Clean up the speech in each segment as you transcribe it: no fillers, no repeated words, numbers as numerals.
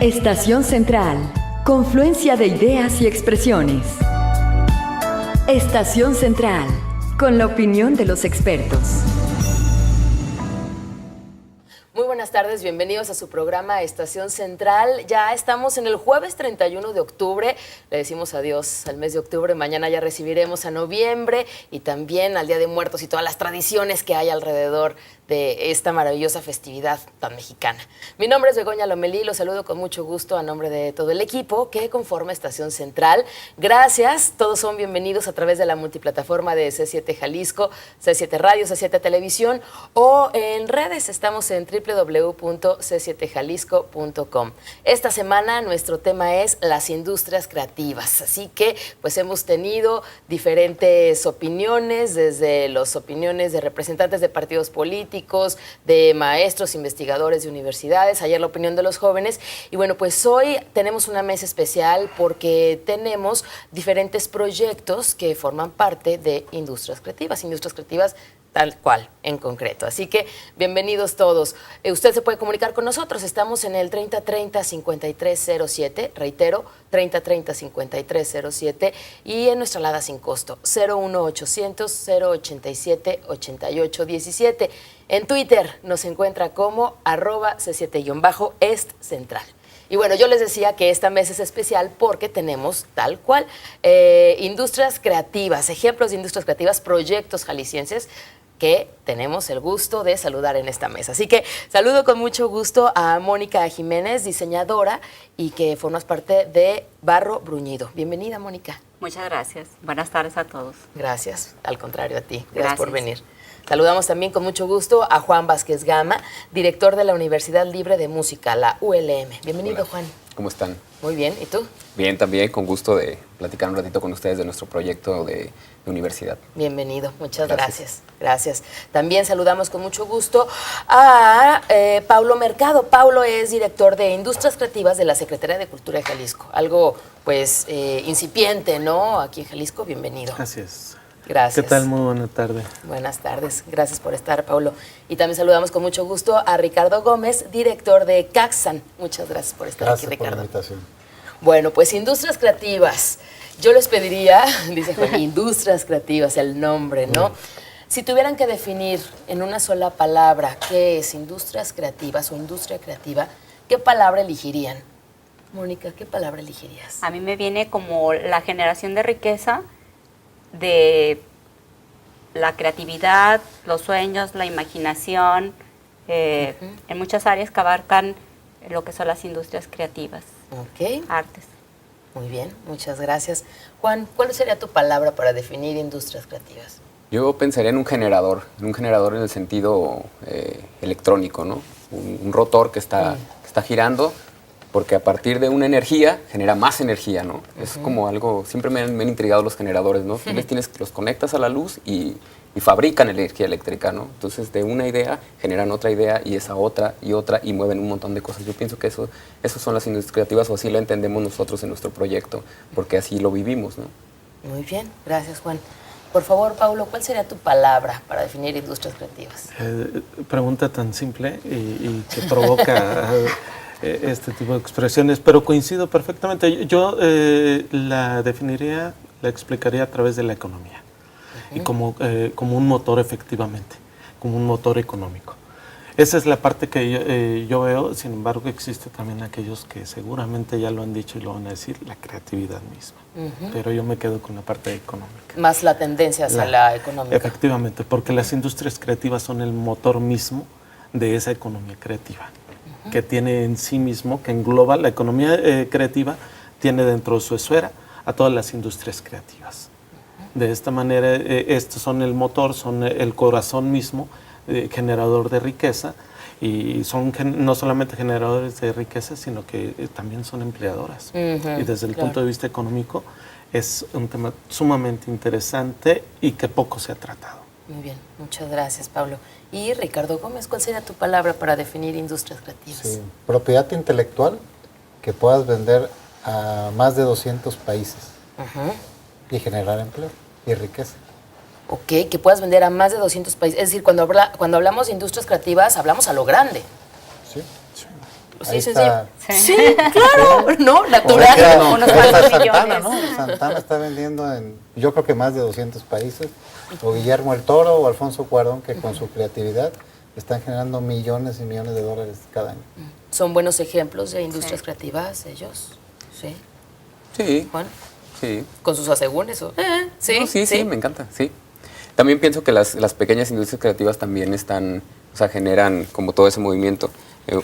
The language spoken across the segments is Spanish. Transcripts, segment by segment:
Estación Central. Confluencia de ideas y expresiones. Estación Central. Con la opinión de los expertos. Muy buenas tardes, bienvenidos a su programa Estación Central. Ya estamos en el jueves 31 de octubre, le decimos adiós al mes de octubre, mañana ya recibiremos a noviembre y también al Día de Muertos y todas las tradiciones que hay alrededor de esta maravillosa festividad tan mexicana. Mi nombre es Begoña Lomelí, los saludo con mucho gusto a nombre de todo el equipo que conforma Estación Central. Gracias, todos son bienvenidos a través de la multiplataforma de C7 Jalisco, C7 Radio, C7 Televisión o en redes, estamos en www.c7jalisco.com. Esta semana nuestro tema es las industrias creativas, así que pues hemos tenido diferentes opiniones, desde las opiniones de representantes de partidos políticos, de maestros, investigadores de universidades, ayer la opinión de los jóvenes. Y bueno, pues hoy tenemos una mesa especial porque tenemos diferentes proyectos que forman parte de industrias creativas tal cual, en concreto. Así que bienvenidos todos. Usted se puede comunicar con nosotros. Estamos en el 3030-5307, reitero, 3030-5307 y en nuestra alada sin costo, 01800-087-8817. En Twitter nos encuentra como @C7-Est Central. Y bueno, yo les decía que esta mesa es especial porque tenemos tal cual industrias creativas, ejemplos de industrias creativas, proyectos jaliscienses que tenemos el gusto de saludar en esta mesa. Así que saludo con mucho gusto a Mónica Jiménez, diseñadora y que formas parte de Barro Bruñido. Bienvenida, Mónica. Muchas gracias. Buenas tardes a todos. Gracias, al contrario a ti. Gracias por venir. Saludamos también con mucho gusto a Juan Vázquez Gama, director de la Universidad Libre de Música, la ULM. Bienvenido, Hola. Juan. ¿Cómo están? Muy bien, ¿y tú? Bien, también con gusto de platicar un ratito con ustedes de nuestro proyecto de universidad. Bienvenido, muchas gracias. Gracias. También saludamos con mucho gusto a Paulo Mercado. Paulo es director de Industrias Creativas de la Secretaría de Cultura de Jalisco. Algo, pues, incipiente, ¿no? Aquí en Jalisco, bienvenido. Así es. Gracias. ¿Qué tal? Muy buena tarde. Buenas tardes. Gracias por estar, Paulo. Y también saludamos con mucho gusto a Ricardo Gómez, director de Caxan. Muchas gracias por estar aquí, Ricardo. Gracias por la invitación. Bueno, pues industrias creativas. Yo les pediría, dice Juan, industrias creativas, el nombre, ¿no? Si tuvieran que definir en una sola palabra qué es industrias creativas o industria creativa, ¿qué palabra elegirían? Mónica, ¿qué palabra elegirías? A mí me viene como la generación de riqueza de la creatividad, los sueños, la imaginación, en muchas áreas que abarcan lo que son las industrias creativas. Ok. Artes. Muy bien, muchas gracias. Juan, ¿cuál sería tu palabra para definir industrias creativas? Yo pensaría en un generador en el sentido electrónico, ¿no? Un rotor que está girando, porque a partir de una energía genera más energía, ¿no? Es como algo, siempre me han intrigado los generadores, ¿no? Los conectas a la luz y fabrican energía eléctrica, ¿no? Entonces, de una idea generan otra idea y esa otra y mueven un montón de cosas. Yo pienso que eso son las industrias creativas, o así lo entendemos nosotros en nuestro proyecto, porque así lo vivimos, ¿no? Muy bien, gracias, Juan. Por favor, Paulo, ¿cuál sería tu palabra para definir industrias creativas? Pregunta tan simple y que provoca este tipo de expresiones, pero coincido perfectamente. Yo la definiría, la explicaría a través de la economía. Y como un motor, efectivamente, como un motor económico. Esa es la parte que yo veo. Sin embargo, existe también aquellos que seguramente ya lo han dicho y lo van a decir, la creatividad misma. Pero yo me quedo con la parte económica. Más la tendencia hacia la económica. Efectivamente, porque las industrias creativas son el motor mismo de esa economía creativa, que tiene en sí mismo, que engloba la economía creativa, tiene dentro de su esfera a todas las industrias creativas. De esta manera, estos son el motor, son el corazón mismo, generador de riqueza, y son no solamente generadores de riqueza, sino que también son empleadoras. Y desde el punto de vista económico, es un tema sumamente interesante y que poco se ha tratado. Muy bien, muchas gracias, Pablo. Y Ricardo Gómez, ¿cuál sería tu palabra para definir industrias creativas? Sí, propiedad intelectual que puedas vender a más de 200 países y generar empleo y riqueza. Ok, que puedas vender a más de 200 países. Es decir, cuando hablamos de industrias creativas, hablamos a lo grande. Sí. Pues Ahí sí, está. sencillo. Sí, claro, ¿no? O Natural. sea, Unos hasta cuantos Santana, millones. ¿no? Santana está vendiendo en, yo creo que más de 200 países. O Guillermo el Toro o Alfonso Cuarón, que con su creatividad están generando millones y millones de dólares cada año. Son buenos ejemplos de industrias creativas ellos. Sí. Sí, Juan, sí. con sus asegúnes. Sí, No, sí, me encanta, sí. También pienso que las pequeñas industrias creativas también están, o sea, generan como todo ese movimiento.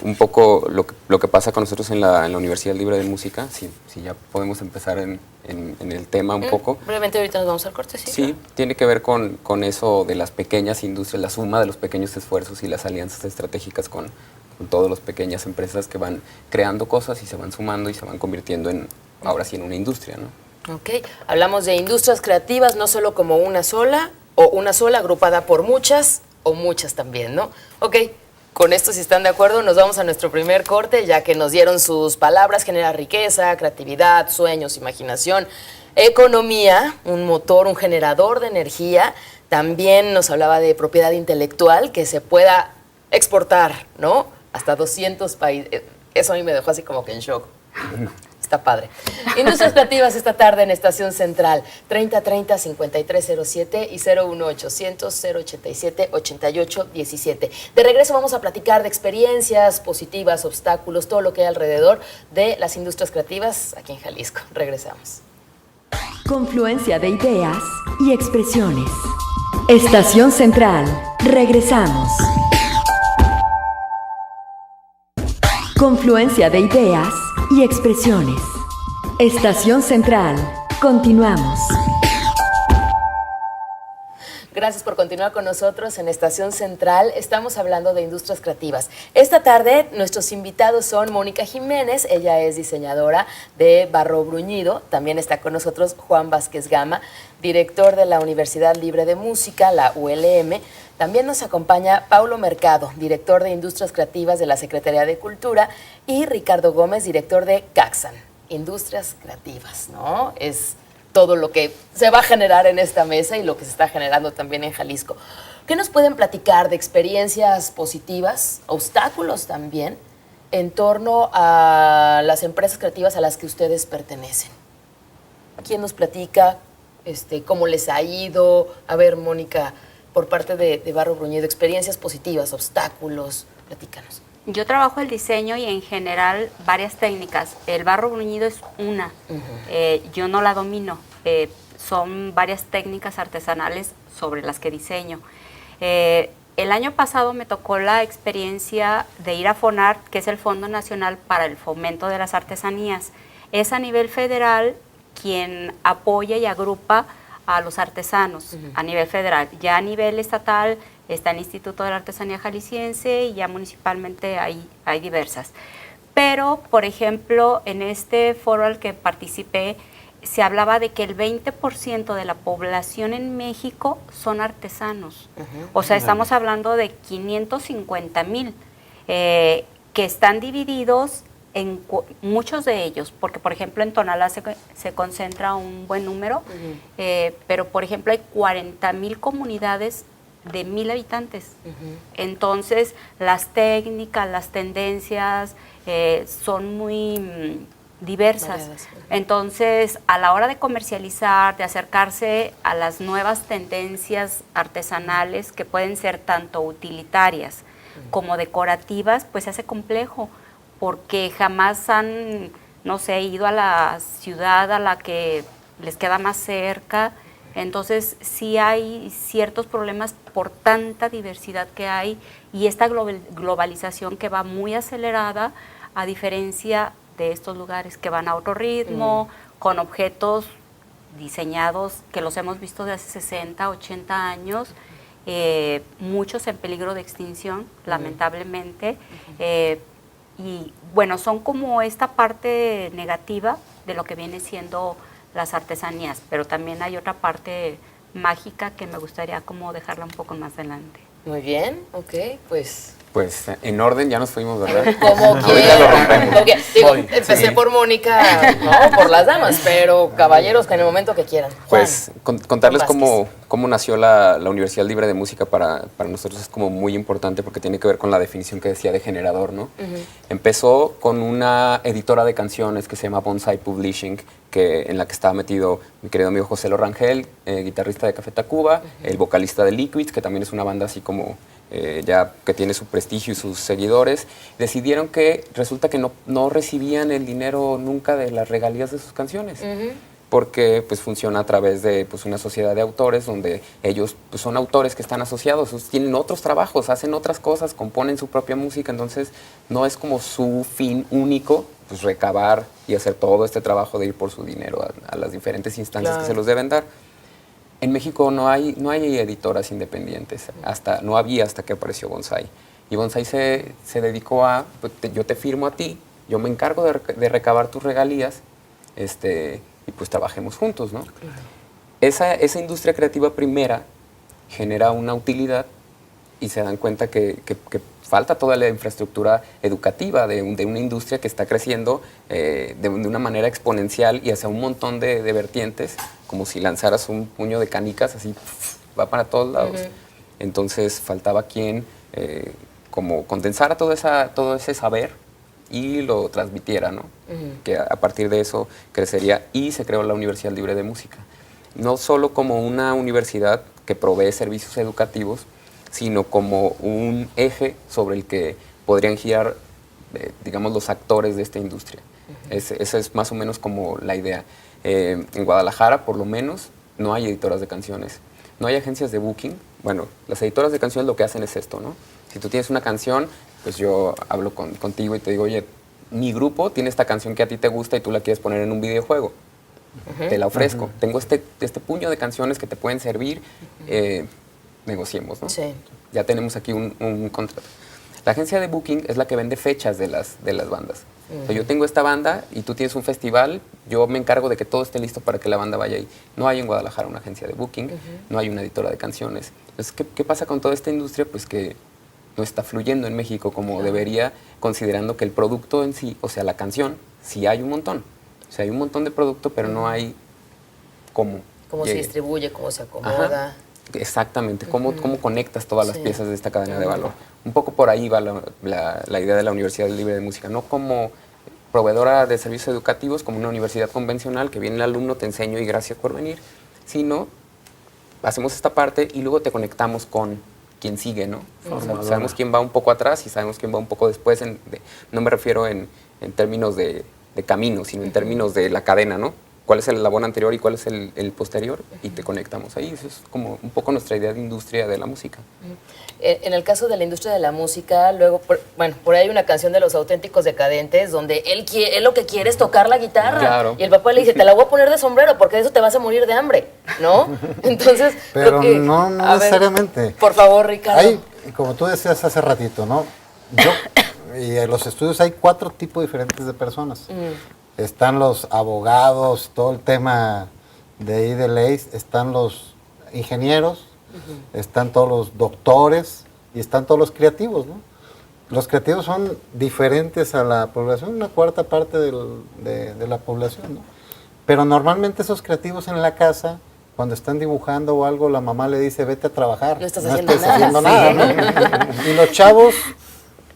Un poco lo que pasa con nosotros en la Universidad Libre de Música, si ya podemos empezar en el tema un poco. Brevemente ahorita nos vamos al corte, sí. Sí, claro. tiene que ver con eso de las pequeñas industrias, la suma de los pequeños esfuerzos y las alianzas estratégicas con todas las pequeñas empresas que van creando cosas y se van sumando y se van convirtiendo en, ahora sí, en una industria, ¿no? Ok, hablamos de industrias creativas, no solo como una sola, o una sola agrupada por muchas, o muchas también, ¿no? Ok, con esto, si están de acuerdo, nos vamos a nuestro primer corte, ya que nos dieron sus palabras: genera riqueza, creatividad, sueños, imaginación, economía, un motor, un generador de energía. También nos hablaba de propiedad intelectual que se pueda exportar, ¿no? Hasta 200 países. Eso a mí me dejó así como que en shock. Está padre. Industrias creativas esta tarde en Estación Central, 3030-5307 y 01800-087-8817. De regreso vamos a platicar de experiencias positivas, obstáculos, todo lo que hay alrededor de las industrias creativas aquí en Jalisco. Regresamos. Confluencia de ideas y expresiones. Estación Central. Regresamos. Confluencia de ideas y expresiones. Estación Central. Continuamos. Gracias por continuar con nosotros en Estación Central. Estamos hablando de industrias creativas. Esta tarde nuestros invitados son Mónica Jiménez, ella es diseñadora de Barro Bruñido. También está con nosotros Juan Vázquez Gama, director de la Universidad Libre de Música, la ULM. También nos acompaña Paulo Mercado, director de Industrias Creativas de la Secretaría de Cultura, y Ricardo Gómez, director de Caxan. Industrias creativas, ¿no? Es todo lo que se va a generar en esta mesa y lo que se está generando también en Jalisco. ¿Qué nos pueden platicar de experiencias positivas, obstáculos también, en torno a las empresas creativas a las que ustedes pertenecen? ¿Quién nos platica? ¿Cómo les ha ido? A ver, Mónica, por parte de Barro Bruñido, experiencias positivas, obstáculos, platícanos. Yo trabajo el diseño y en general varias técnicas. El barro bruñido es una, yo no la domino. Son varias técnicas artesanales sobre las que diseño. El año pasado me tocó la experiencia de ir a FONART, que es el Fondo Nacional para el Fomento de las Artesanías. Es a nivel federal quien apoya y agrupa a los artesanos a nivel federal. Ya a nivel estatal está el Instituto de la Artesanía Jalisciense y ya municipalmente hay diversas. Pero, por ejemplo, en este foro al que participé, se hablaba de que el 20% de la población en México son artesanos. O sea, estamos hablando de 550,000 que están divididos en muchos de ellos, porque por ejemplo en Tonalá se concentra un buen número, pero por ejemplo hay 40,000 comunidades de 1,000 habitantes. Entonces las técnicas, las tendencias son muy diversas. Variadas. Entonces a la hora de comercializar, de acercarse a las nuevas tendencias artesanales que pueden ser tanto utilitarias como decorativas, pues se hace complejo, porque jamás han, no sé, ido a la ciudad a la que les queda más cerca. Entonces sí hay ciertos problemas por tanta diversidad que hay y esta globalización que va muy acelerada, a diferencia de estos lugares que van a otro ritmo, con objetos diseñados que los hemos visto de hace 60, 80 años, muchos en peligro de extinción, lamentablemente. Y bueno, son como esta parte negativa de lo que viene siendo las artesanías, pero también hay otra parte mágica que me gustaría como dejarla un poco más adelante. Muy bien, ok, pues... Pues en orden ya nos fuimos, ¿verdad? Como Ahorita lo quieran. rompemos. Como digo, Hoy, empecé sí. por Mónica, no, por las damas, pero caballeros que en el momento que quieran. Juan, Pues contarles Vázquez. cómo nació la Universidad Libre de Música para nosotros es como muy importante porque tiene que ver con la definición que decía de generador, ¿no? Empezó con una editora de canciones que se llama Bonsai Publishing, en la que estaba metido mi querido amigo José Lo Rangel, guitarrista de Café Tacuba, el vocalista de Liquids, que también es una banda así como ya que tiene su prestigio y sus seguidores. Decidieron que resulta que no recibían el dinero nunca de las regalías de sus canciones. Porque pues funciona a través de pues, una sociedad de autores donde ellos pues, son autores que están asociados, tienen otros trabajos, hacen otras cosas, componen su propia música, entonces no es como su fin único pues recabar y hacer todo este trabajo de ir por su dinero a las diferentes instancias que se los deben dar. En México no hay editoras independientes, no había hasta que apareció Bonsai. Y Bonsai se dedicó a, pues, yo te firmo a ti, yo me encargo de recabar tus regalías, y pues trabajemos juntos, ¿no? Claro. Esa industria creativa primera genera una utilidad y se dan cuenta que falta toda la infraestructura educativa de una industria que está creciendo de una manera exponencial y hacia un montón de vertientes, como si lanzaras un puño de canicas, así va para todos lados. Entonces faltaba quien como condensara todo ese saber y lo transmitiera, ¿no? Que a partir de eso crecería y se creó la Universidad Libre de Música. No solo como una universidad que provee servicios educativos, sino como un eje sobre el que podrían girar, digamos, los actores de esta industria. Esa es más o menos como la idea. En Guadalajara, por lo menos, no hay editoras de canciones. No hay agencias de booking. Bueno, las editoras de canciones lo que hacen es esto, ¿no? Si tú tienes una canción, pues yo hablo contigo y te digo, oye, mi grupo tiene esta canción que a ti te gusta y tú la quieres poner en un videojuego. Te la ofrezco. Tengo este puño de canciones que te pueden servir. Negociemos, ¿no? Sí. Ya tenemos aquí un contrato. La agencia de booking es la que vende fechas de las bandas. O sea, yo tengo esta banda y tú tienes un festival, yo me encargo de que todo esté listo para que la banda vaya ahí. No hay en Guadalajara una agencia de booking, no hay una editora de canciones. Entonces, ¿qué pasa con toda esta industria? Pues que no está fluyendo en México como debería, considerando que el producto en sí, o sea, la canción, sí hay un montón. O sea, hay un montón de producto, pero no hay cómo. Cómo se distribuye, cómo se acomoda. Ajá. Exactamente, cómo conectas todas las piezas de esta cadena de valor. Un poco por ahí va la idea de la Universidad Libre de Música, no como proveedora de servicios educativos, como una universidad convencional, que viene el alumno, te enseño y gracias por venir, sino hacemos esta parte y luego te conectamos con quien sigue, ¿no? O sea, sabemos quién va un poco atrás y sabemos quién va un poco después, no me refiero en términos de camino, sino en términos de la cadena, ¿no? ¿Cuál es el eslabón anterior y cuál es el posterior? Y te conectamos ahí. Eso es como un poco nuestra idea de industria de la música. En el caso de la industria de la música, luego, por ahí hay una canción de Los Auténticos Decadentes donde él lo que quiere es tocar la guitarra. Claro. Y el papá le dice, te la voy a poner de sombrero porque de eso te vas a morir de hambre, ¿no? Entonces, Pero creo que, no a ver, necesariamente. por favor, Ricardo. Hay, como tú decías hace ratito, ¿no? Y en los estudios hay 4 tipos diferentes de personas. Están los abogados, todo el tema de ahí de leyes, están los ingenieros, están todos los doctores y están todos los creativos, ¿no? Los creativos son diferentes a la población, una cuarta parte de la población, ¿no? Pero normalmente esos creativos en la casa, cuando están dibujando o algo, la mamá le dice, vete a trabajar. No estás estés haciendo nada, nada, ¿no? Y los chavos,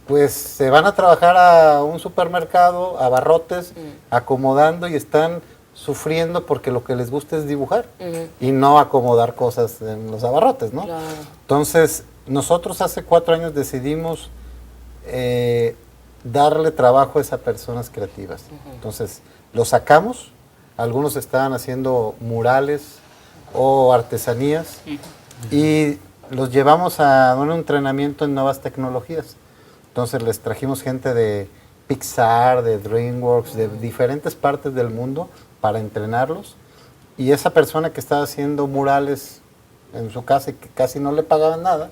pues se van a trabajar a un supermercado, a barrotes, acomodando y están sufriendo porque lo que les gusta es dibujar y no acomodar cosas en los abarrotes, ¿no? Claro. Entonces, nosotros hace 4 años decidimos darle trabajo a esas personas creativas. Entonces, los sacamos, algunos estaban haciendo murales o artesanías y los llevamos a un entrenamiento en nuevas tecnologías. Entonces les trajimos gente de Pixar, de DreamWorks, de diferentes partes del mundo para entrenarlos. Y esa persona que estaba haciendo murales en su casa y que casi no le pagaban nada,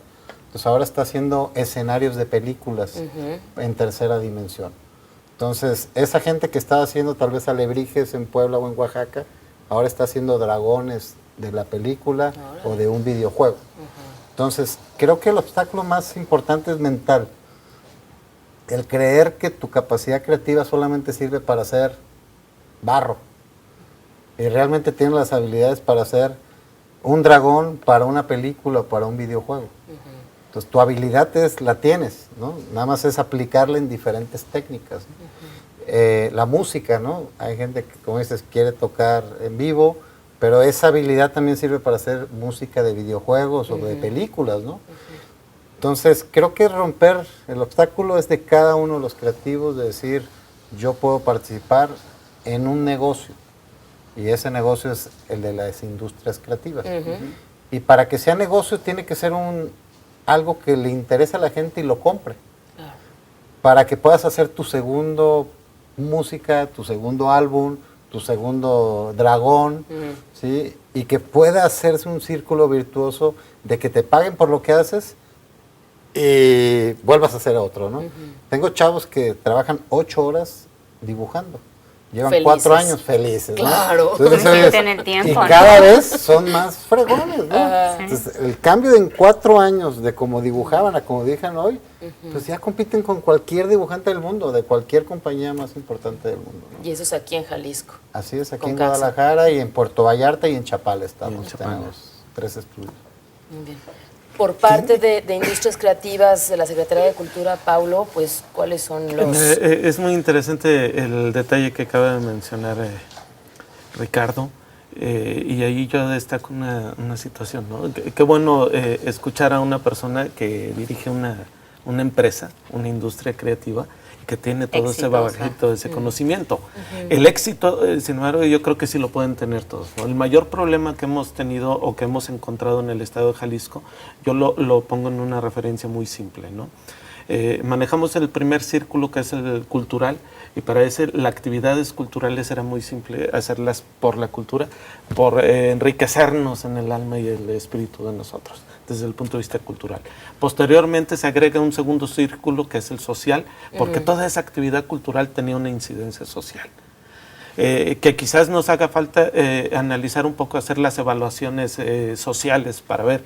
pues ahora está haciendo escenarios de películas en tercera dimensión. Entonces, esa gente que estaba haciendo tal vez alebrijes en Puebla o en Oaxaca, ahora está haciendo dragones de la película o de un videojuego. Entonces, creo que el obstáculo más importante es mental. El creer que tu capacidad creativa solamente sirve para hacer barro. Y realmente tienes las habilidades para hacer un dragón para una película o para un videojuego. Entonces, tu habilidad la tienes, ¿no? Nada más es aplicarla en diferentes técnicas. La música, ¿no? Hay gente que, como dices, quiere tocar en vivo, pero esa habilidad también sirve para hacer música de videojuegos o de películas, ¿no? Entonces, creo que romper el obstáculo es de cada uno de los creativos, de decir, yo puedo participar en un negocio, y ese negocio es el de las industrias creativas. Y para que sea negocio tiene que ser algo que le interese a la gente y lo compre. Para que puedas hacer tu segundo música, tu segundo álbum, tu segundo dragón, ¿sí? Y que pueda hacerse un círculo virtuoso de que te paguen por lo que haces y vuelvas a hacer otro, ¿no? Tengo chavos que trabajan 8 horas dibujando. Llevan Felices. 4 años felices, ¿no? Claro. Entonces, Sienten el tiempo, y ¿no? cada vez son más fregones, ¿no? Ajá. Entonces, el cambio en 4 años de cómo dibujaban a cómo dibujan hoy, pues ya compiten con cualquier dibujante del mundo, de cualquier compañía más importante del mundo, ¿no? Y eso es aquí en Jalisco. Así es, aquí Con en casa. Guadalajara y en Puerto Vallarta y en Chapala estamos. Y en Chapala. Tenemos 3 estudios. Muy bien. Por parte de Industrias Creativas de la Secretaría de Cultura, Paulo, pues, ¿cuáles son los...? Es muy interesante el detalle que acaba de mencionar Ricardo, y ahí yo destaco una situación, ¿no? Qué bueno escuchar a una persona que dirige una empresa, una industria creativa, que tiene todo ese bagaje, ese conocimiento. El éxito, sin embargo, yo creo que sí lo pueden tener todos, ¿no? El mayor problema que hemos tenido o que hemos encontrado en el estado de Jalisco, yo lo pongo en una referencia muy simple, ¿no? Manejamos el primer círculo, que es el cultural, y para ese las actividades culturales era muy simple hacerlas por la cultura, por enriquecernos en el alma y el espíritu de nosotros, desde el punto de vista cultural. Posteriormente se agrega un segundo círculo, que es el social, porque toda esa actividad cultural tenía una incidencia social. Que quizás nos haga falta analizar un poco, hacer las evaluaciones sociales para ver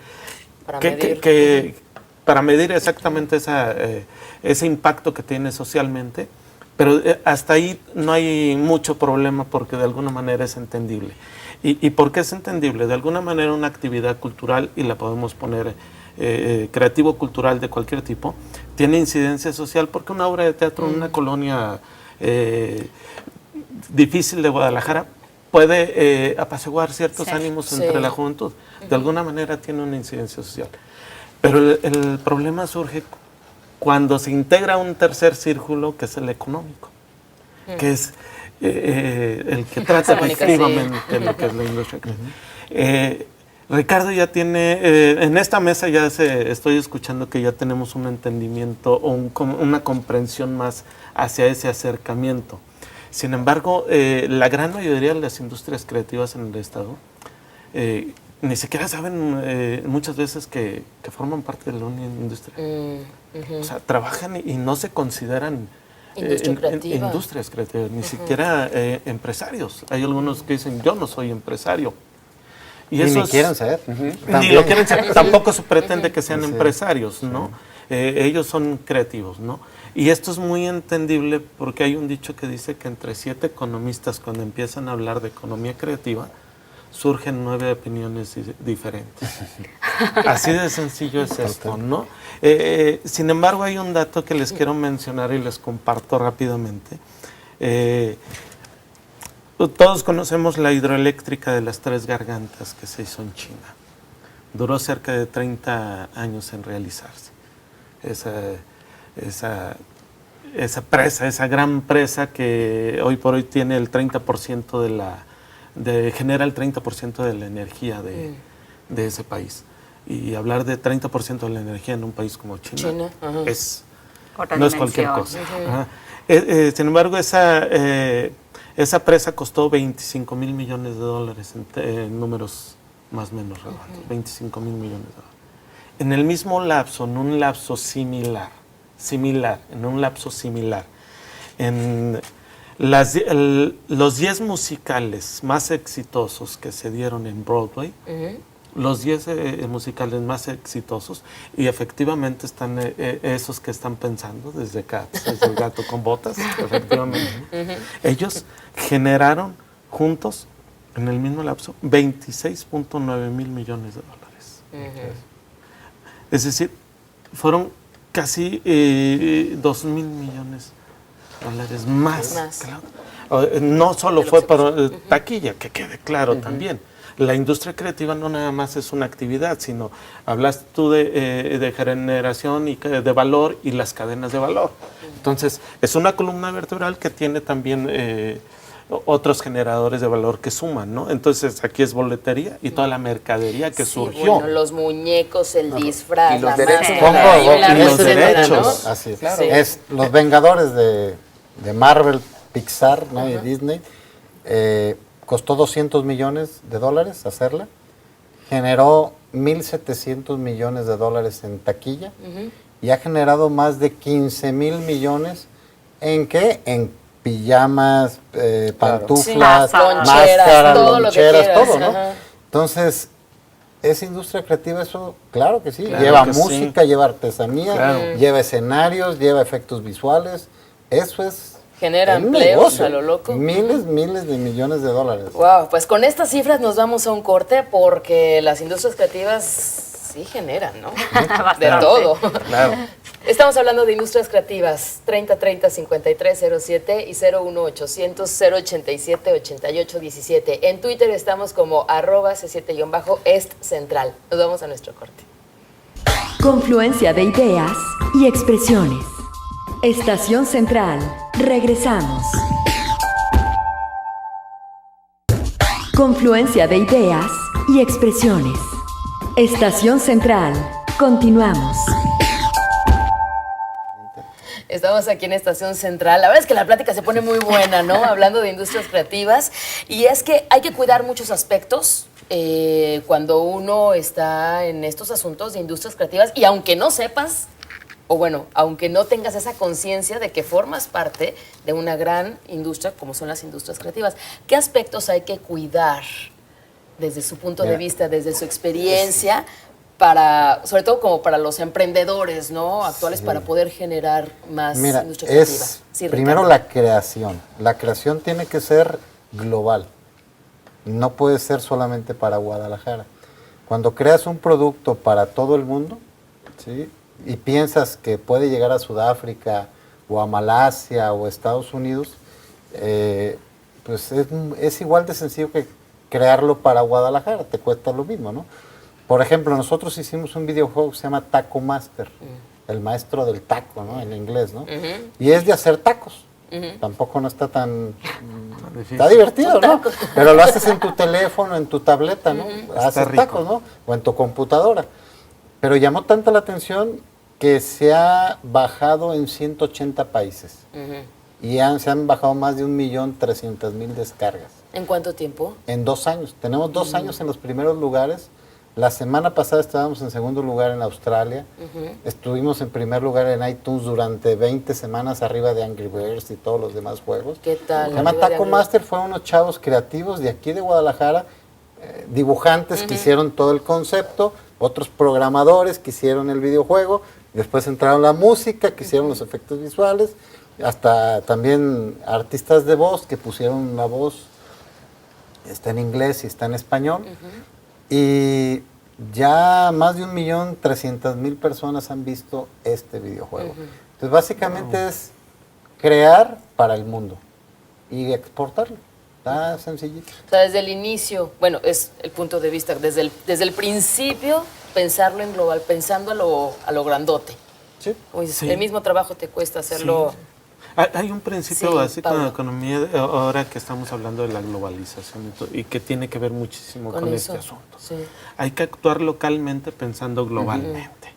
para medir exactamente ese impacto que tiene socialmente, pero hasta ahí no hay mucho problema porque de alguna manera es entendible. ¿Y por qué es entendible? De alguna manera una actividad cultural, y la podemos poner creativo-cultural de cualquier tipo, tiene incidencia social porque una obra de teatro en una colonia difícil de Guadalajara puede apaciguar ciertos ánimos entre la juventud. De alguna manera tiene una incidencia social. Pero el problema surge cuando se integra un tercer círculo, que es el económico, que es el que trata efectivamente lo que es la industria creativa. Ricardo ya tiene, en esta mesa ya estoy escuchando que ya tenemos un entendimiento o una comprensión más hacia ese acercamiento. Sin embargo, la gran mayoría de las industrias creativas en el estado ni siquiera saben muchas veces que forman parte de la industria. O sea, trabajan y no se consideran industrias creativas, ni siquiera empresarios. Hay algunos que dicen, yo no soy empresario. Y ni quieren ser. Ni lo quieren ser. Tampoco se pretende que sean empresarios, ¿no? Ellos son creativos, ¿no? Y esto es muy entendible porque hay un dicho que dice que entre 7 economistas, cuando empiezan a hablar de economía creativa, surgen 9 opiniones diferentes. Así de sencillo es esto, ¿no? Sin embargo, hay un dato que les quiero mencionar y les comparto rápidamente. Todos conocemos la hidroeléctrica de las 3 Gargantas que se hizo en China. Duró cerca de 30 años en realizarse. Esa presa, esa gran presa que hoy por hoy tiene el 30% genera el 30% de la energía de ese país. Y hablar de 30% de la energía en un país como China no es cualquier cosa. Sin embargo, esa presa costó $25 mil millones en números más o menos redondos, $25 mil millones. En el mismo lapso, en un lapso similar, en los 10 musicales más exitosos que se dieron en Broadway, los 10 musicales más exitosos, y efectivamente están esos que están pensando, desde Cats, desde El gato con botas, efectivamente. Ellos generaron juntos, en el mismo lapso, 26.9 mil millones de dólares. Es decir, fueron casi 2 mil millones de dólares más. Claro. No solo fue para taquilla, que quede claro también. La industria creativa no nada más es una actividad, sino hablas tú de generación y de valor y las cadenas de valor. Entonces, es una columna vertebral que tiene también otros generadores de valor que suman, ¿no? Entonces, aquí es boletería y toda la mercadería que surgió. Bueno, los muñecos, el disfraz, y los la derechos. máscara, Y los derechos. ¿no? Así es. Claro. Es los Vengadores de Marvel, Pixar, ¿no? Y Disney. Costó 200 millones de dólares hacerla. Generó 1.700 millones de dólares en taquilla. Y ha generado más de 15 mil millones ¿en qué? En pijamas, pantuflas, Sí, loncheras, máscaras, todo lo que loncheras, quieras, todo, ¿no? ajá. Entonces, esa industria creativa, eso, claro que sí. Claro lleva que música, lleva artesanía, Claro. lleva escenarios, lleva efectos visuales. Eso es Genera un empleos negocio. a lo loco. Miles de millones de dólares. Wow, pues con estas cifras nos vamos a un corte porque las industrias creativas sí generan, ¿no? De Bastante. todo. Claro. Estamos hablando de industrias creativas, 3030-5307 y 01800-087-8817. En Twitter estamos como @C7-Est Central. Nos vamos a nuestro corte. Confluencia de ideas y expresiones. Estación Central. Regresamos. Confluencia de ideas y expresiones. Estación Central. Continuamos. Estamos aquí en Estación Central. La verdad es que la plática se pone muy buena, ¿no? Hablando de industrias creativas. Y es que hay que cuidar muchos aspectos cuando uno está en estos asuntos de industrias creativas. Y aunque no sepas, o bueno, aunque no tengas esa conciencia de que formas parte de una gran industria como son las industrias creativas, ¿qué aspectos hay que cuidar desde su punto de vista, desde su experiencia, para, sobre todo como para los emprendedores, ¿no? Actuales, para poder generar más industria creativa? Sí, primero Ricardo. la creación. La creación tiene que ser global. No puede ser solamente para Guadalajara. Cuando creas un producto para todo el mundo, ¿sí? Y piensas que puede llegar a Sudáfrica o a Malasia o a Estados Unidos, pues es igual de sencillo que crearlo para Guadalajara, te cuesta lo mismo, ¿no? Por ejemplo, nosotros hicimos un videojuego que se llama Taco Master, el maestro del taco, ¿no? En inglés, ¿no? Y es de hacer tacos. Tampoco no está tan... Está divertido, ¿no? Pero lo haces en tu teléfono, en tu tableta, ¿no? Haces rico. tacos, ¿no? O en tu computadora. Pero llamó tanto la atención que se ha bajado en 180 países. Y se han bajado más de 1.300.000 descargas. ¿En cuánto tiempo? En 2 años. Tenemos 2 años en los primeros lugares. La semana pasada estábamos en segundo lugar en Australia. Estuvimos en primer lugar en iTunes durante 20 semanas arriba de Angry Birds y todos los demás juegos. ¿Qué tal? Se llama Arriba de Taco Angry Master. Fueron unos chavos creativos de aquí de Guadalajara, dibujantes que hicieron todo el concepto, otros programadores que hicieron el videojuego, después entraron la música, que hicieron los efectos visuales, hasta también artistas de voz que pusieron una voz, está en inglés y está en español, y ya más de 1.300.000 personas han visto este videojuego. Entonces básicamente es crear para el mundo y exportarlo. Está sencillito. O sea, desde el inicio, bueno, es el punto de vista, desde el principio, pensarlo en global, pensando a lo grandote. Sí. Como dices, Sí. el mismo trabajo te cuesta hacerlo. Hay un principio Sí, básico en Pablo. la economía, ahora que estamos hablando de la globalización y que tiene que ver muchísimo con eso. este asunto. Sí. Hay que actuar localmente pensando globalmente.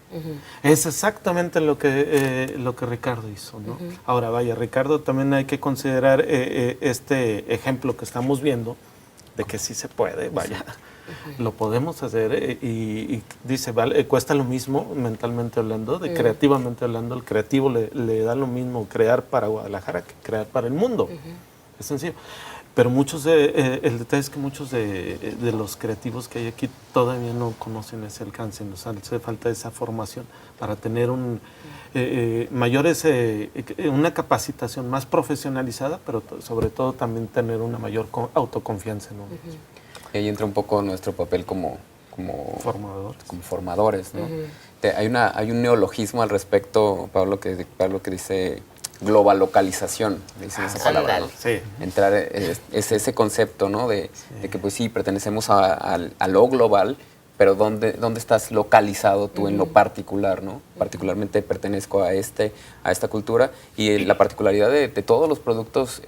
Es exactamente lo que Ricardo hizo, ¿no? Ahora, vaya, Ricardo, también hay que considerar este ejemplo que estamos viendo de que sí se puede, vaya, lo podemos hacer y dice, vale, cuesta lo mismo mentalmente hablando, creativamente hablando, el creativo le da lo mismo crear para Guadalajara que crear para el mundo. Es sencillo. Pero el detalle es que muchos de los creativos que hay aquí todavía no conocen ese alcance, nos hace falta esa formación para tener una capacitación más profesionalizada, pero sobre todo también tener una mayor autoconfianza en uno. Y ahí entra un poco nuestro papel como formadores, ¿no? Hay un neologismo al respecto, Pablo, que dice globalocalización, le dicen esa palabra, ¿no? Sí. Entrar, es ese concepto, ¿no? De que pues sí, pertenecemos a lo global, pero ¿dónde estás localizado tú en lo particular, ¿no? Particularmente pertenezco a esta cultura, y la particularidad de todos los productos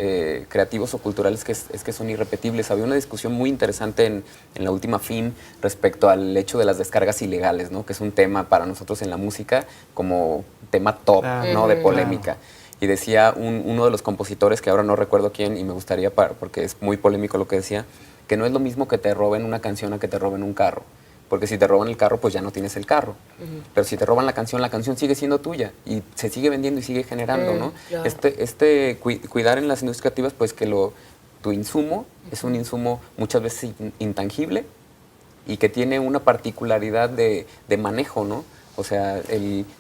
creativos o culturales es que son irrepetibles. Había una discusión muy interesante en la última FIM respecto al hecho de las descargas ilegales, ¿no? Que es un tema para nosotros en la música como tema top, ¿no? De polémica. Y decía uno de los compositores, que ahora no recuerdo quién, y me gustaría, porque es muy polémico lo que decía, que no es lo mismo que te roben una canción a que te roben un carro. Porque si te roban el carro, pues ya no tienes el carro. Pero si te roban la canción sigue siendo tuya y se sigue vendiendo y sigue generando, ¿no? Claro. Cuidar en las industrias creativas, pues que tu insumo es un insumo muchas veces intangible y que tiene una particularidad de manejo, ¿no? O sea,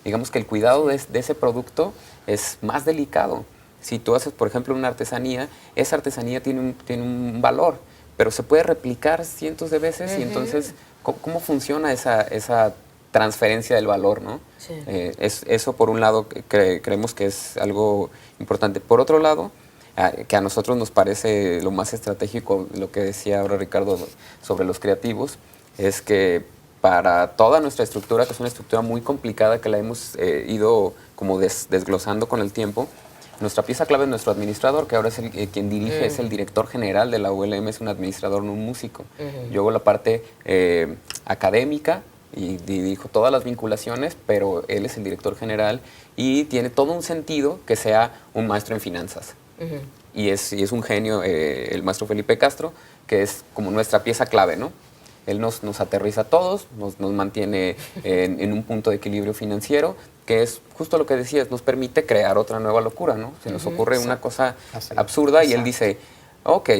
digamos que el cuidado de ese producto es más delicado. Si tú haces, por ejemplo, una artesanía, esa artesanía tiene un valor, pero se puede replicar cientos de veces y entonces, ¿cómo funciona esa transferencia del valor, ¿no? Sí. Eso, por un lado, creemos que es algo importante. Por otro lado, que a nosotros nos parece lo más estratégico, lo que decía ahora Ricardo sobre los creativos, es que para toda nuestra estructura, que es una estructura muy complicada, que la hemos ido como desglosando con el tiempo, nuestra pieza clave es nuestro administrador, que ahora es quien dirige, es el director general de la ULM, es un administrador, no un músico. Yo hago la parte académica y dirijo todas las vinculaciones, pero él es el director general y tiene todo un sentido que sea un maestro en finanzas. Y es un genio, el maestro Felipe Castro, que es como nuestra pieza clave, ¿no? Él nos aterriza a todos, nos mantiene en un punto de equilibrio financiero, que es justo lo que decías, nos permite crear otra nueva locura, ¿no? Se nos ocurre una cosa absurda y él dice, ok,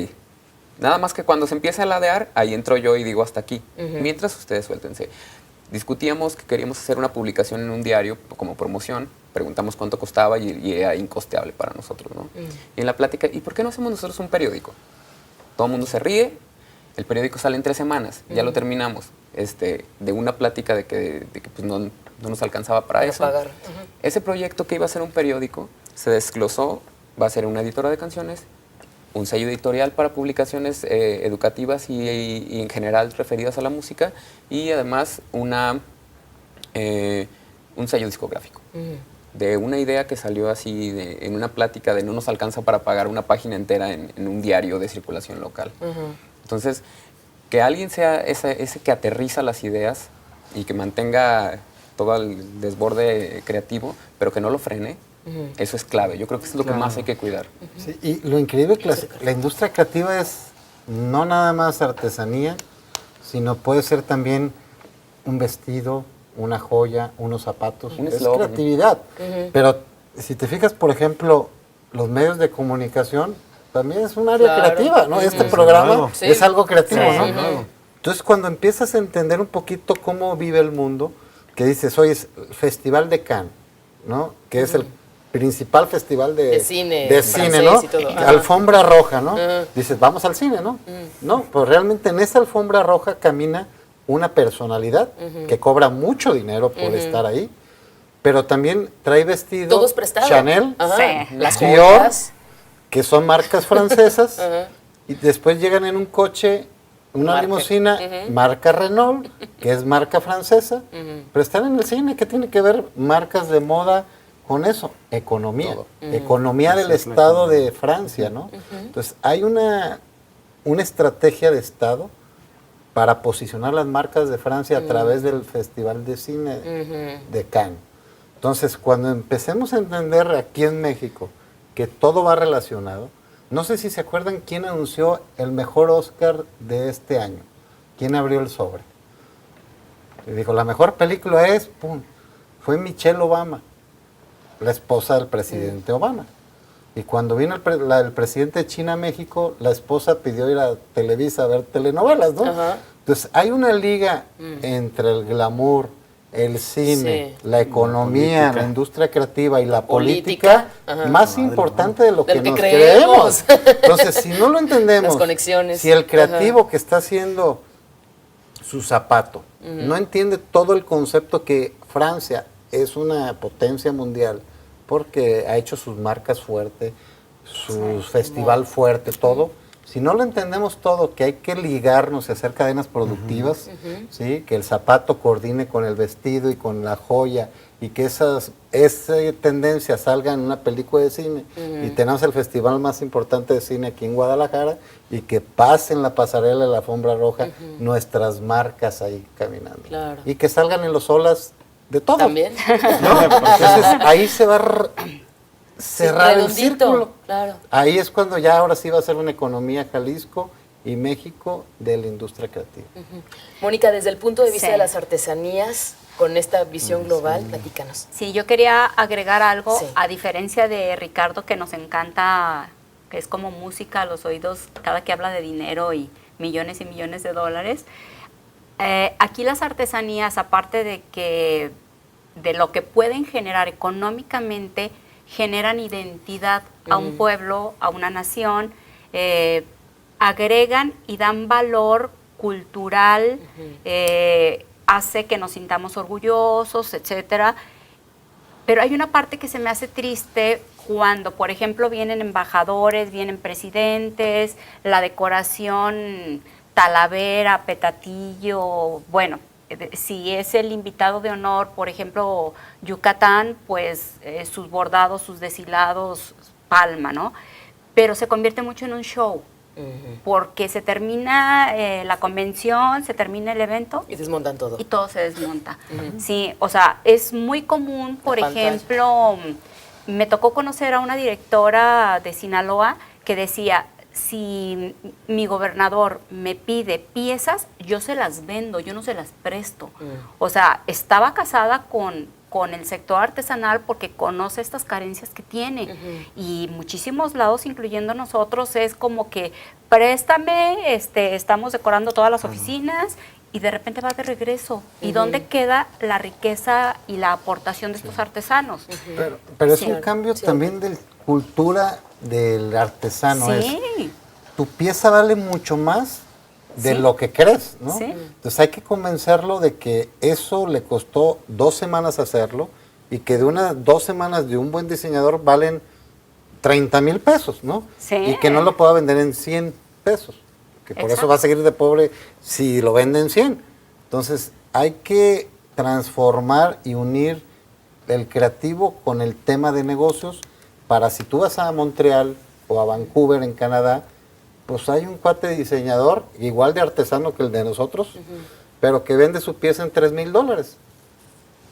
nada más que cuando se empieza a ladear, ahí entro yo y digo hasta aquí, mientras ustedes suéltense. Discutíamos que queríamos hacer una publicación en un diario como promoción, preguntamos cuánto costaba y era incosteable para nosotros, ¿no? Y en la plática, ¿y por qué no hacemos nosotros un periódico? Todo el mundo se ríe. El periódico sale en 3 semanas, ya lo terminamos, de una plática de que pues no nos alcanzaba para eso. Pagar. Ese proyecto que iba a ser un periódico se desglosó, va a ser una editora de canciones, un sello editorial para publicaciones educativas y en general referidas a la música, y además un sello discográfico. De una idea que salió así en una plática de no nos alcanza para pagar una página entera en un diario de circulación local. Entonces, que alguien sea ese que aterriza las ideas y que mantenga todo el desborde creativo, pero que no lo frene, eso es clave. Yo creo que eso es lo que más hay que cuidar. Sí, y lo increíble es que la industria creativa es no nada más artesanía, sino puede ser también un vestido, una joya, unos zapatos. Es creatividad. Pero si te fijas, por ejemplo, los medios de comunicación también es un área creativa, ¿no? Este programa es algo creativo, ¿no? Entonces, cuando empiezas a entender un poquito cómo vive el mundo, que dices, hoy es el Festival de Cannes, ¿no? Que es el principal festival de cine, ¿no? Alfombra roja, ¿no? Dices, vamos al cine, ¿no? No, pues realmente en esa alfombra roja camina una personalidad que cobra mucho dinero por estar ahí, pero también trae vestido todo es prestado. Chanel, las Dior, joyas, que son marcas francesas, y después llegan en un coche, una limusina, marca Renault, que es marca francesa, pero están en el cine. ¿Qué tiene que ver marcas de moda con eso? Economía. Economía del Estado de Francia, ¿no? Entonces, hay una estrategia de Estado para posicionar las marcas de Francia a través del Festival de Cine de Cannes. Entonces, cuando empecemos a entender aquí en México que todo va relacionado, no sé si se acuerdan quién anunció el mejor Oscar de este año. ¿Quién abrió el sobre? Y dijo, la mejor película es, ¡pum!, fue Michelle Obama, la esposa del presidente Obama. Y cuando vino el presidente de China a México, la esposa pidió ir a Televisa a ver telenovelas, ¿no? Ajá. Entonces, hay una liga entre el glamour, el cine, la economía, la industria creativa y la política más importante de lo que nos creemos. Entonces, si no lo entendemos, las conexiones. Si el creativo que está haciendo su zapato no entiende todo el concepto que Francia es una potencia mundial, porque ha hecho sus marcas fuertes, su festival fuerte, todo. Si no lo entendemos todo, que hay que ligarnos y hacer cadenas productivas, ¿sí? Que el zapato coordine con el vestido y con la joya, y que esa tendencia salga en una película de cine, y tenemos el festival más importante de cine aquí en Guadalajara, y que pasen la pasarela de la alfombra roja nuestras marcas ahí caminando. Claro. Y que salgan en los olas de todo. También. ¿No? Entonces ahí se va a cerrar el círculo. Claro. Ahí es cuando ya ahora sí va a ser una economía Jalisco y México de la industria creativa. Mónica, desde el punto de vista Sí. de las artesanías, con esta visión global, platícanos. Sí, yo quería agregar algo, Sí. a diferencia de Ricardo, que nos encanta, que es como música a los oídos cada que habla de dinero y millones de dólares. Aquí las artesanías, aparte de lo que pueden generar económicamente, generan identidad a un pueblo, a una nación, agregan y dan valor cultural, hace que nos sintamos orgullosos, etcétera. Pero hay una parte que se me hace triste cuando, por ejemplo, vienen embajadores, vienen presidentes, la decoración talavera, petatillo, bueno, si es el invitado de honor, por ejemplo, Yucatán, pues sus bordados, sus deshilados, palma, ¿no? Pero se convierte mucho en un show, porque se termina la convención, se termina el evento Y desmontan todo. y todo se desmonta. Sí, o sea, es muy común, por ejemplo, me tocó conocer a una directora de Sinaloa que decía, si mi gobernador me pide piezas, yo se las vendo, yo no se las presto. O sea, estaba casada con el sector artesanal porque conoce estas carencias que tiene. Y muchísimos lados, incluyendo nosotros, es como que préstame, estamos decorando todas las oficinas y de repente va de regreso. ¿Y dónde queda la riqueza y la aportación de estos artesanos? Pero es Sí. un cambio también de cultura del artesano. Sí. Tu pieza vale mucho más de lo que crees, ¿no? Sí. Entonces hay que convencerlo de que eso le costó 2 semanas hacerlo y que de 2 semanas de un buen diseñador valen 30,000 pesos, ¿no? Sí. Y que no lo pueda vender en 100 pesos, que por eso Exacto. va a seguir de pobre si lo vende en 100. Entonces hay que transformar y unir el creativo con el tema de negocios para si tú vas a Montreal o a Vancouver en Canadá, pues hay un cuate diseñador igual de artesano que el de nosotros, pero que vende su pieza en $3,000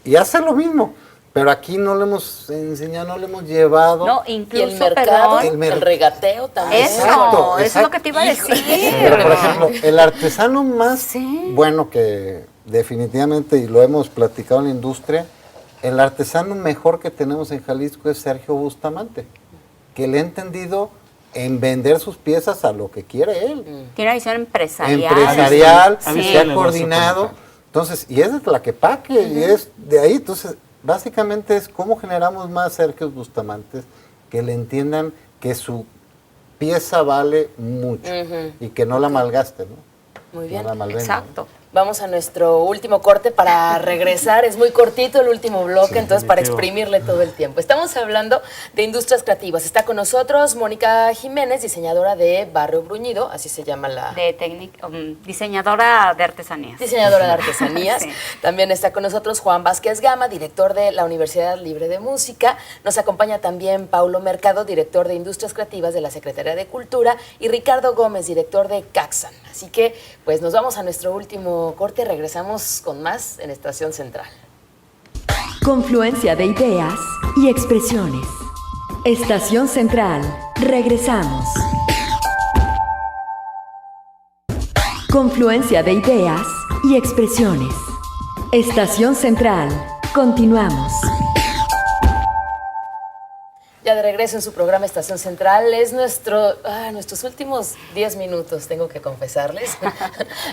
y hace lo mismo, pero aquí no le hemos enseñado, no le hemos llevado. No, Y incluso, el mercado, perdón, el regateo también. eso, Exacto, eso es lo que te iba a decir. Pero, por ejemplo, el artesano más Sí. bueno que definitivamente, y lo hemos platicado en la industria, el artesano mejor que tenemos en Jalisco es Sergio Bustamante, que le ha entendido en vender sus piezas a lo que quiere él. Tiene una visión empresarial. Empresarial, Sí. se ha coordinado. Entonces, y es de Tlaquepaque, y es de ahí. Entonces, básicamente es cómo generamos más Sergio Bustamantes que le entiendan que su pieza vale mucho y que no la malgaste, ¿no? Muy bien. No la malvenda, Exacto. Vamos a nuestro último corte para regresar. Es muy cortito el último bloque, entonces para definitivo. exprimirle todo el tiempo. Estamos hablando de industrias creativas. Está con nosotros Mónica Jiménez, diseñadora de Barrio Bruñido, así se llama la Diseñadora de artesanías. diseñadora de artesanías. Sí. También está con nosotros Juan Vázquez Gama, director de la Universidad Libre de Música. Nos acompaña también Paulo Mercado, director de Industrias Creativas de la Secretaría de Cultura, y Ricardo Gómez, director de Caxan. Así que, pues nos vamos a nuestro último corte. Regresamos con más en Estación Central. Confluencia de ideas y expresiones. Estación Central. Regresamos. Confluencia de ideas y expresiones. Estación Central. Continuamos. Ya ya de regreso en su programa Estación Central. Es nuestros últimos 10 minutos, tengo que confesarles.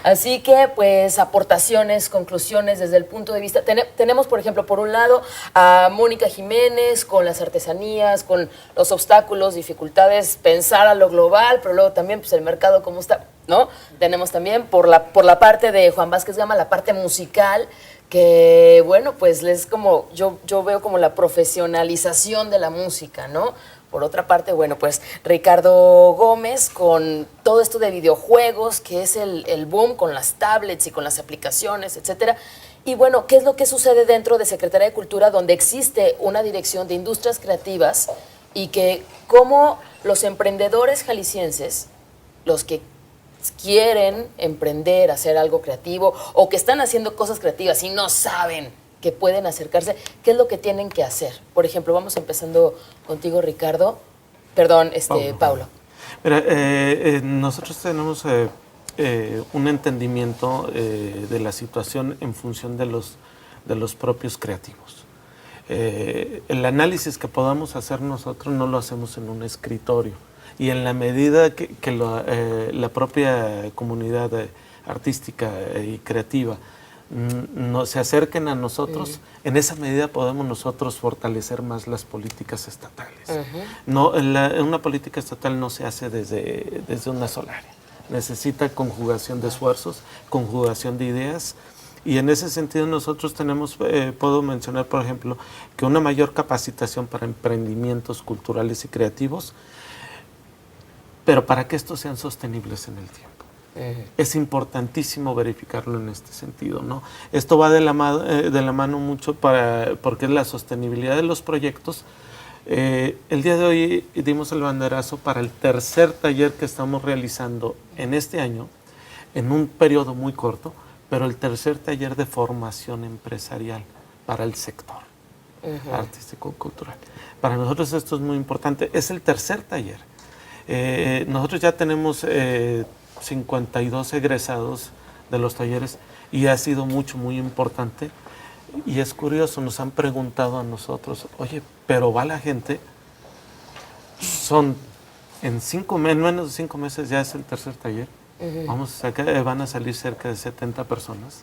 Así que, pues, aportaciones, conclusiones desde el punto de vista... Tenemos, por ejemplo, por un lado, a Mónica Jiménez con las artesanías, con los obstáculos, dificultades, pensar a lo global, pero luego también, pues, el mercado cómo está, ¿no? Tenemos también por la parte de Juan Vázquez Gama, la parte musical, que, bueno, pues es como, yo veo como la profesionalización de la música, ¿no? Por otra parte, bueno, pues Ricardo Gómez con todo esto de videojuegos, que es el boom con las tablets y con las aplicaciones, etcétera. Y bueno, ¿qué es lo que sucede dentro de Secretaría de Cultura, donde existe una dirección de industrias creativas y que como los emprendedores jaliscienses, los que quieren emprender, hacer algo creativo o que están haciendo cosas creativas y no saben que pueden acercarse, ¿qué es lo que tienen que hacer? Por ejemplo, vamos empezando contigo, Ricardo. Perdón, Paulo. Mira, nosotros tenemos un entendimiento de la situación en función de los propios creativos. El análisis que podamos hacer nosotros no lo hacemos en un escritorio. Y en la medida que la propia comunidad artística y creativa se acerquen a nosotros, en esa medida podemos nosotros fortalecer más las políticas estatales. Una política estatal no se hace desde una sola área. Necesita conjugación de esfuerzos, conjugación de ideas. Y en ese sentido nosotros tenemos, puedo mencionar, por ejemplo, que una mayor capacitación para emprendimientos culturales y creativos, pero para que estos sean sostenibles en el tiempo. Es importantísimo verificarlo en este sentido, ¿no? Esto va de la mano mucho porque es la sostenibilidad de los proyectos. El día de hoy dimos el banderazo para el tercer taller que estamos realizando en este año, en un periodo muy corto, pero el tercer taller de formación empresarial para el sector artístico-cultural. Para nosotros esto es muy importante. Es el tercer taller. Nosotros ya tenemos 52 egresados de los talleres y ha sido muy importante. Y es curioso, nos han preguntado a nosotros, oye, pero va la gente, en menos de 5 meses ya es el tercer taller, van a salir cerca de 70 personas.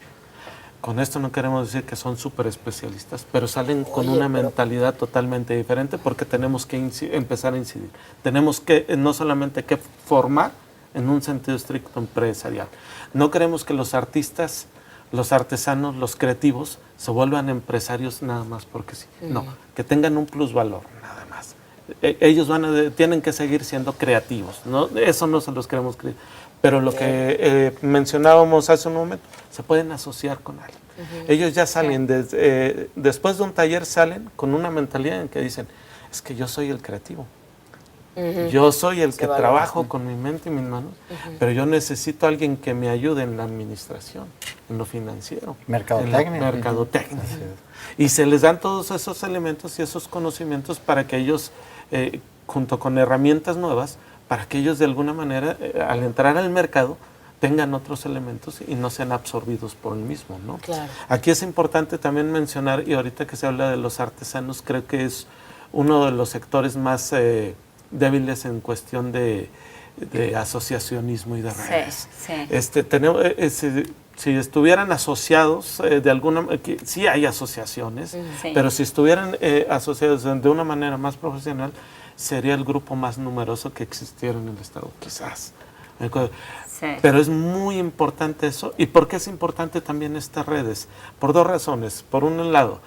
Con esto no queremos decir que son súper especialistas, pero salen con una mentalidad totalmente diferente porque tenemos que empezar a incidir. Tenemos que no solamente que formar en un sentido estricto empresarial. No queremos que los artistas, los artesanos, los creativos se vuelvan empresarios nada más porque sí. No, que tengan un plusvalor, nada más. Ellos tienen que seguir siendo creativos, ¿no? Eso no se los queremos creer. Pero lo que mencionábamos hace un momento, se pueden asociar con alguien. Ellos ya salen, después de un taller salen con una mentalidad en que dicen, es que yo soy el creativo. Yo soy el que trabajo con mi mente y mis manos, pero yo necesito a alguien que me ayude en la administración, en lo financiero, mercadotecnia. En la mercadotecnia. Y se les dan todos esos elementos y esos conocimientos para que ellos, junto con herramientas nuevas, para que ellos de alguna manera, al entrar al mercado, tengan otros elementos y no sean absorbidos por el mismo, ¿no? Claro. Aquí es importante también mencionar, y ahorita que se habla de los artesanos, creo que es uno de los sectores más débiles en cuestión de asociacionismo y de redes. Si estuvieran asociados de alguna sí hay asociaciones, pero si estuvieran asociados de una manera más profesional, sería el grupo más numeroso que existiera en el Estado, quizás. Pero es muy importante eso. ¿Y por qué es importante también estas redes? Por dos razones. Por un lado,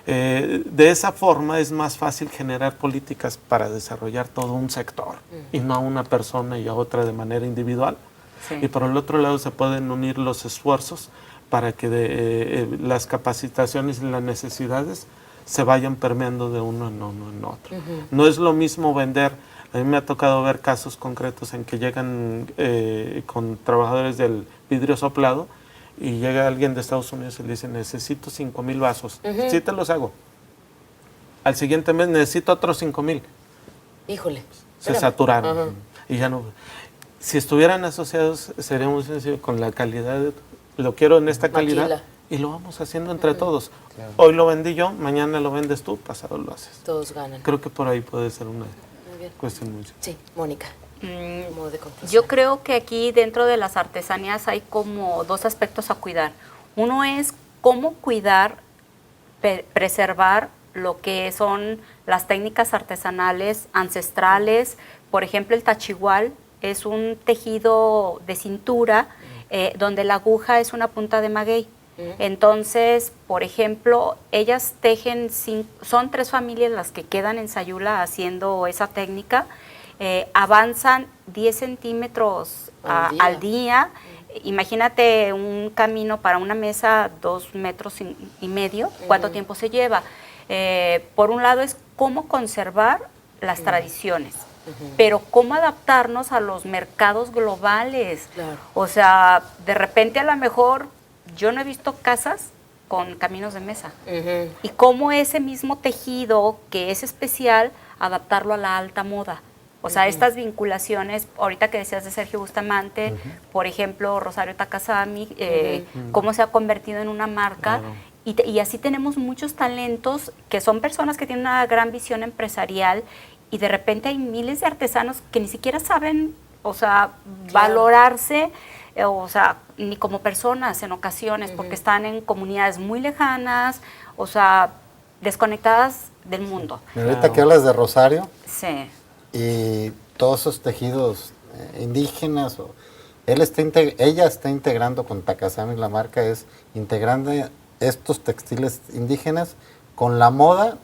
de esa forma es más fácil generar políticas para desarrollar todo un sector y no a una persona y a otra de manera individual. Y por el otro lado se pueden unir los esfuerzos para que las capacitaciones y las necesidades se vayan permeando de uno en otro. No es lo mismo vender. A mí me ha tocado ver casos concretos en que llegan con trabajadores del vidrio soplado y llega alguien de Estados Unidos y le dice, necesito 5,000 vasos. Sí te los hago. Al siguiente mes necesito otros 5,000. Híjole. Se saturaron. Y ya no. Si estuvieran asociados, sería muy sencillo con la calidad. Lo quiero en esta calidad y lo vamos haciendo entre todos. Claro. Hoy lo vendí yo, mañana lo vendes tú, pasado lo haces. Todos ganan. Creo que por ahí puede ser una Muy bien. cuestión muy... Sí, Mónica. Modo de contestar. Yo creo que aquí dentro de las artesanías hay como dos aspectos a cuidar. Uno es cómo cuidar, preservar lo que son las técnicas artesanales ancestrales. Por ejemplo, el tachigual es un tejido de cintura donde la aguja es una punta de maguey. Entonces, por ejemplo, ellas tejen, son 3 familias las que quedan en Sayula haciendo esa técnica. Avanzan 10 centímetros al día. Imagínate un camino para una mesa, 2 metros y medio, ¿cuánto tiempo se lleva? Por un lado es cómo conservar las tradiciones, pero cómo adaptarnos a los mercados globales. Claro. O sea, de repente a lo mejor yo no he visto casas con caminos de mesa. Y cómo ese mismo tejido que es especial, adaptarlo a la alta moda. O sea, estas vinculaciones, ahorita que decías de Sergio Bustamante, por ejemplo, Rosario Takasami, cómo se ha convertido en una marca. Claro. Y así tenemos muchos talentos que son personas que tienen una gran visión empresarial y de repente hay miles de artesanos que ni siquiera saben, o sea, valorarse, o sea, ni como personas en ocasiones, porque están en comunidades muy lejanas, o sea, desconectadas del mundo. Ahorita que hablas de Rosario Sí. y todos esos tejidos indígenas, ella está integrando con Takasami, la marca es integrando estos textiles indígenas con la moda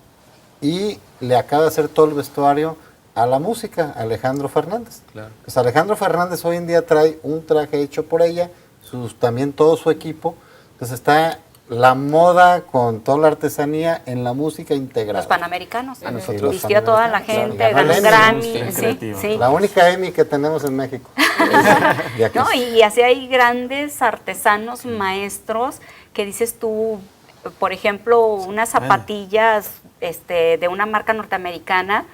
y le acaba de hacer todo el vestuario a la música, Alejandro Fernández. Claro. Pues Alejandro Fernández hoy en día trae un traje hecho por ella, también todo su equipo. Entonces está la moda con toda la artesanía en la música integrada. Los panamericanos. A nosotros. Vistió a toda la Claro, gente, ganó ganó el un Emmy. Grammy. Sí, Creativa. sí. La única Emmy que tenemos en México. De aquí. No, y así hay grandes artesanos, maestros, que dices tú, por ejemplo, unas zapatillas de una marca norteamericana,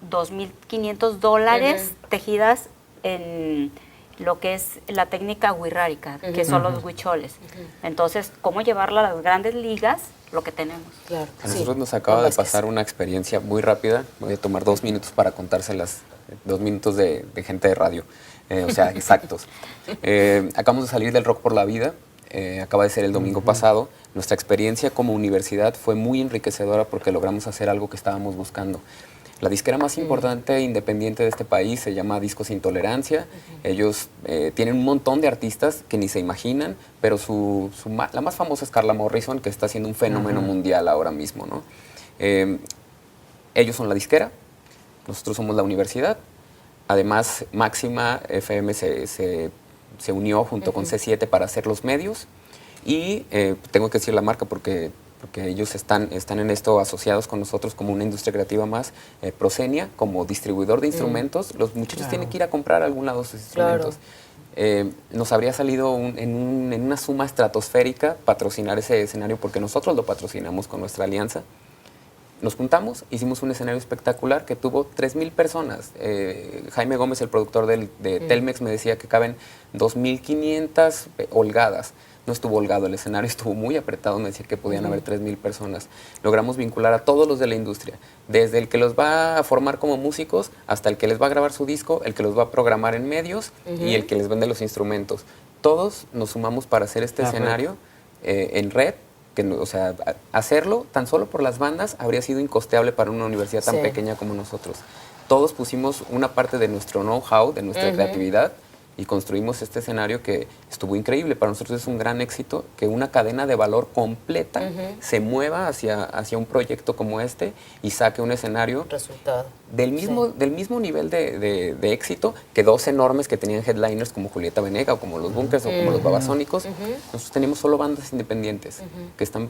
$2,500 tejidas en lo que es la técnica huirrárica, que son los huicholes. Entonces, ¿cómo llevarla a las grandes ligas? Lo que tenemos. Claro. A sí. nosotros nos acaba de Vázquez. pasar una experiencia muy rápida. Voy a tomar 2 minutos para contárselas. 2 minutos de gente de radio. O sea, exactos. Acabamos de salir del Rock por la Vida. Acaba de ser el domingo pasado. Nuestra experiencia como universidad fue muy enriquecedora porque logramos hacer algo que estábamos buscando. La disquera más importante independiente de este país se llama Discos Intolerancia. Ellos tienen un montón de artistas que ni se imaginan, pero la más famosa es Carla Morrison, que está siendo un fenómeno mundial ahora mismo, ¿no? Ellos son la disquera, nosotros somos la universidad. Además, Máxima FM se unió junto con C7 para hacer los medios. Y tengo que decir la marca porque ellos están en esto asociados con nosotros como una industria creativa más, Prosenia, como distribuidor de instrumentos. Los muchachos tienen que ir a comprar a algún lado sus instrumentos. Nos habría salido en una suma estratosférica patrocinar ese escenario porque nosotros lo patrocinamos con nuestra alianza. Nos juntamos, hicimos un escenario espectacular que tuvo 3,000 personas. Jaime Gómez, el productor de Telmex, me decía que caben 2,500 holgadas. No estuvo holgado el escenario, estuvo muy apretado, me decía que podían haber 3,000 personas. Logramos vincular a todos los de la industria, desde el que los va a formar como músicos, hasta el que les va a grabar su disco, el que los va a programar en medios y el que les vende los instrumentos. Todos nos sumamos para hacer este escenario en red, o sea, hacerlo tan solo por las bandas habría sido incosteable para una universidad tan pequeña como nosotros. Todos pusimos una parte de nuestro know-how, de nuestra creatividad, y construimos este escenario que estuvo increíble. Para nosotros es un gran éxito que una cadena de valor completa se mueva hacia un proyecto como este y saque un escenario Resultado. del mismo nivel de éxito que 2 enormes que tenían headliners como Julieta Venegas o como los Bunkers o como los Babasónicos. Nosotros teníamos solo bandas independientes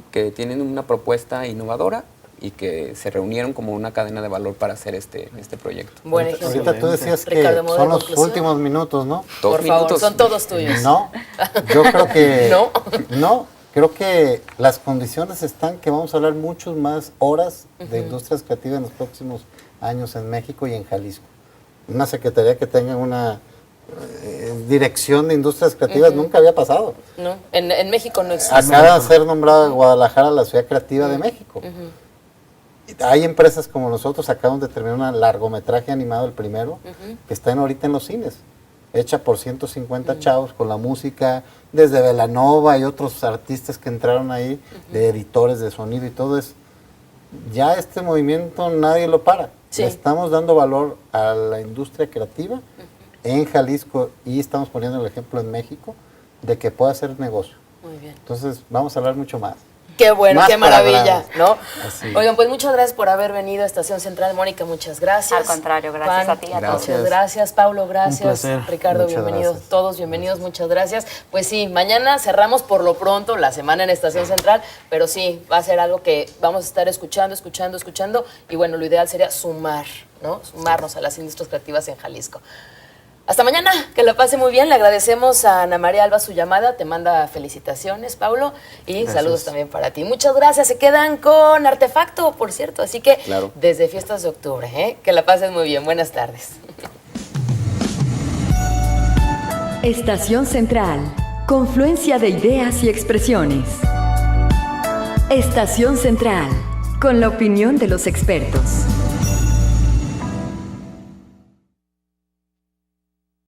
que tienen una propuesta innovadora y que se reunieron como una cadena de valor para hacer este proyecto. Buen ejemplo. Ahorita tú decías que Ricardo, modo de son los conclusión. últimos minutos, ¿no? 2 Por favor, minutos. son todos tuyos. No, yo creo que... ¿No? No, creo que las condiciones están que vamos a hablar muchas más horas de industrias creativas en los próximos años en México y en Jalisco. Una secretaría que tenga una dirección de industrias creativas, nunca había pasado. ¿No? En México no existe. Acaba de ser nombrada Guadalajara la ciudad creativa de México. Hay empresas como nosotros, acabamos de terminar un largometraje animado, el primero, que está ahorita en los cines, hecha por 150 chavos, con la música, desde Belanova y otros artistas que entraron ahí, de editores de sonido y todo eso. Ya este movimiento nadie lo para. Sí. Le estamos dando valor a la industria creativa en Jalisco y estamos poniendo el ejemplo en México de que puede hacer negocio. Muy bien. Entonces vamos a hablar mucho más. Qué bueno, Más qué para maravilla, grandes. ¿no? Así. Oigan, pues muchas gracias por haber venido a Estación Central. Mónica, muchas gracias. Al contrario, gracias Juan, a ti y a todos. Muchas gracias. Paulo, gracias. placer. Ricardo, Muchas bienvenidos. gracias. Todos bienvenidos, muchas gracias. Pues sí, mañana cerramos por lo pronto la semana en Estación Central, pero sí, va a ser algo que vamos a estar escuchando. Y bueno, lo ideal sería sumar, ¿no? Sumarnos a las industrias creativas en Jalisco. Hasta mañana, que la pase muy bien. Le agradecemos a Ana María Alba su llamada. Te manda felicitaciones, Paulo, y Gracias. saludos también para ti. Muchas gracias. Se quedan con Artefacto, por cierto. Así que Claro. desde Fiestas de Octubre, ¿eh? Que la pasen muy bien. Buenas tardes. Estación Central. Confluencia de ideas y expresiones. Estación Central. Con la opinión de los expertos.